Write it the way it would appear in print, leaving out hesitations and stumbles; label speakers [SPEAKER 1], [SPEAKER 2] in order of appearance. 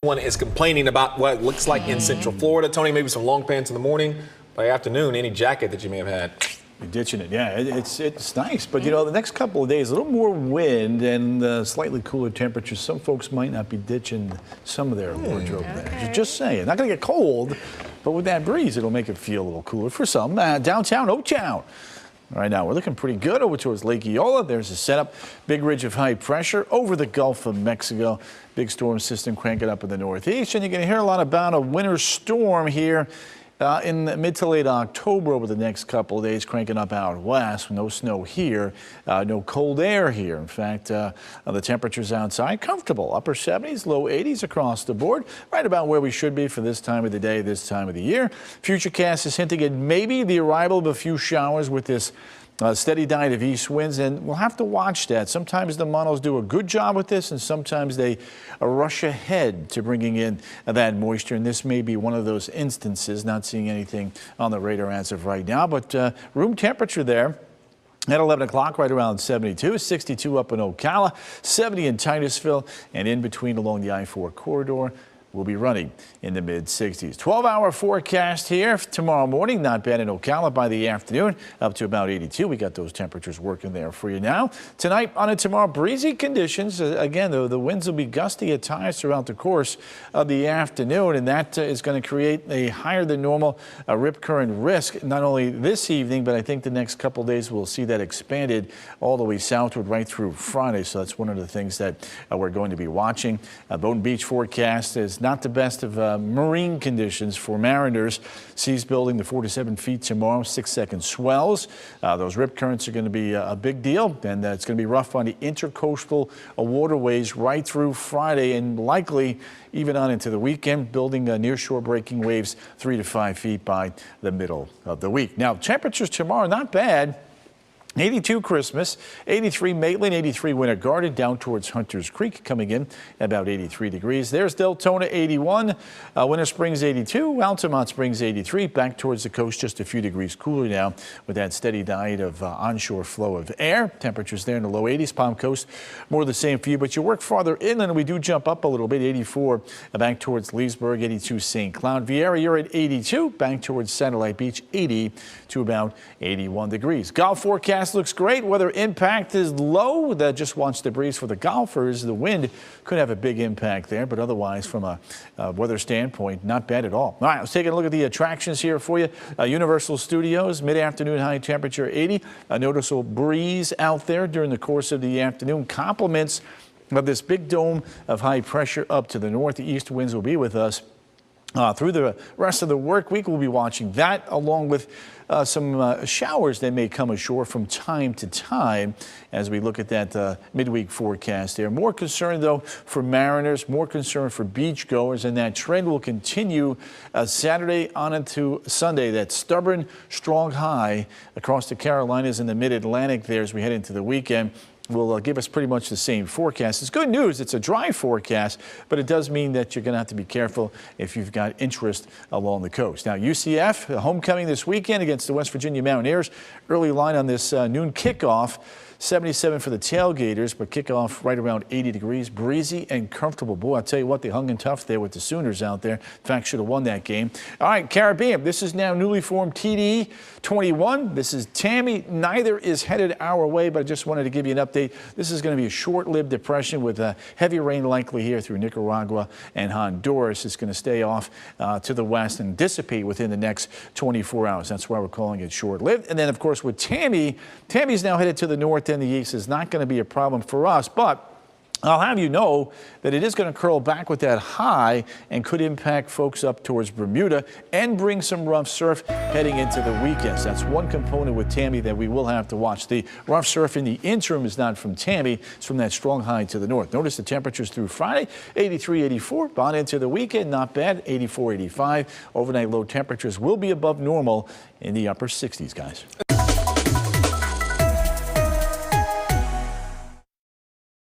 [SPEAKER 1] One is complaining about what it looks like in Central Florida. Tony, maybe some long pants in the morning. By afternoon, any jacket that you may have had.
[SPEAKER 2] You're ditching it. Yeah, it's nice. But, you know, the next couple of days, a little more wind and slightly cooler temperatures. Some folks might not be ditching some of their wardrobe there. Just saying. Not going to get cold, but with that breeze, it'll make it feel a little cooler for some. Downtown Oaktown. Right now, we're looking pretty good over towards Lake Eola. There's a setup. Big ridge of high pressure over the Gulf of Mexico. Big storm system cranking up in the northeast. And you're going to hear a lot about a winter storm here in mid to late October over the next couple of days, cranking up out west. No snow here, no cold air here. In fact, the temperatures outside comfortable, upper 70s, low 80s across the board, right about where we should be for this time of the day, this time of the year. Futurecast is hinting at maybe the arrival of a few showers with this steady diet of east winds, and we'll have to watch that. Sometimes the models do a good job with this, and sometimes they rush ahead to bringing in that moisture, and this may be one of those instances. Not seeing anything on the radar as of right now, but room temperature there at 11 o'clock, right around 72, 62 up in Ocala, 70 in Titusville, and in between along the I-4 corridor. We'll be running in the mid-60s. 12-hour forecast here tomorrow morning. Not bad in Ocala by the afternoon, up to about 82. We got those temperatures working there for you now. Tonight on and tomorrow, breezy conditions. Again, the winds will be gusty at times throughout the course of the afternoon, and that is going to create a higher than normal rip current risk, not only this evening, but I think the next couple of days we'll see that expanded all the way southward right through Friday. So that's one of the things that we're going to be watching. Boynton Beach forecast is not the best of marine conditions for mariners. Seas building to 4 to 7 feet tomorrow, 6-second swells. Those rip currents are going to be a big deal, and it's going to be rough on the intercoastal waterways right through Friday and likely even on into the weekend, building near-shore breaking waves 3 to 5 feet by the middle of the week. Now, temperatures tomorrow, not bad. 82 Christmas, 83 Maitland, 83 Winter Garden, down towards Hunters Creek, coming in at about 83 degrees. There's Deltona, 81, Winter Springs, 82, Altamont Springs, 83, back towards the coast, just a few degrees cooler now with that steady diet of onshore flow of air. Temperatures there in the low 80s. Palm Coast, more of the same for you, but you work farther inland, we do jump up a little bit, 84 back towards Leesburg, 82 St. Cloud. Viera, you're at 82, back towards Satellite Beach, 80 to about 81 degrees. Golf forecast looks great. Weather impact is low. That just wants the breeze for the golfers. The wind could have a big impact there, but otherwise from a weather standpoint, not bad at all. All right, let's take a look at the attractions here for you. Universal Studios, mid-afternoon high temperature 80. A noticeable breeze out there during the course of the afternoon. Compliments of this big dome of high pressure up to the north. The east winds will be with us through the rest of the work week. We'll be watching that along with some showers that may come ashore from time to time as we look at that midweek forecast there. More concern, though, for mariners, more concern for beachgoers, and that trend will continue Saturday on into Sunday. That stubborn, strong high across the Carolinas and the mid-Atlantic there as we head into the weekend will give us pretty much the same forecast. It's good news. It's a dry forecast, but it does mean that you're going to have to be careful if you've got interest along the coast. Now, UCF, homecoming this weekend against the West Virginia Mountaineers. Early line on this noon kickoff. 77 for the Tailgaters, but kickoff right around 80 degrees, breezy and comfortable. Boy, I'll tell you what, they hung in tough there with the Sooners out there. In fact, should have won that game. All right, Caribbean, this is now newly formed TD 21. This is Tammy. Neither is headed our way, but I just wanted to give you an update. This is going to be a short-lived depression with heavy rain likely here through Nicaragua and Honduras. It's going to stay off to the west and dissipate within the next 24 hours. That's why we're calling it short-lived. And then, of course, with Tammy, Tammy's now headed to the north. And the east is not going to be a problem for us, but I'll have you know that it is going to curl back with that high and could impact folks up towards Bermuda and bring some rough surf heading into the weekends. That's one component with Tammy that we will have to watch. The rough surf in the interim is not from Tammy. It's from that strong high to the north. Notice the temperatures through Friday, 83, 84. On into the weekend, not bad, 84, 85. Overnight low temperatures will be above normal in the upper 60s, guys.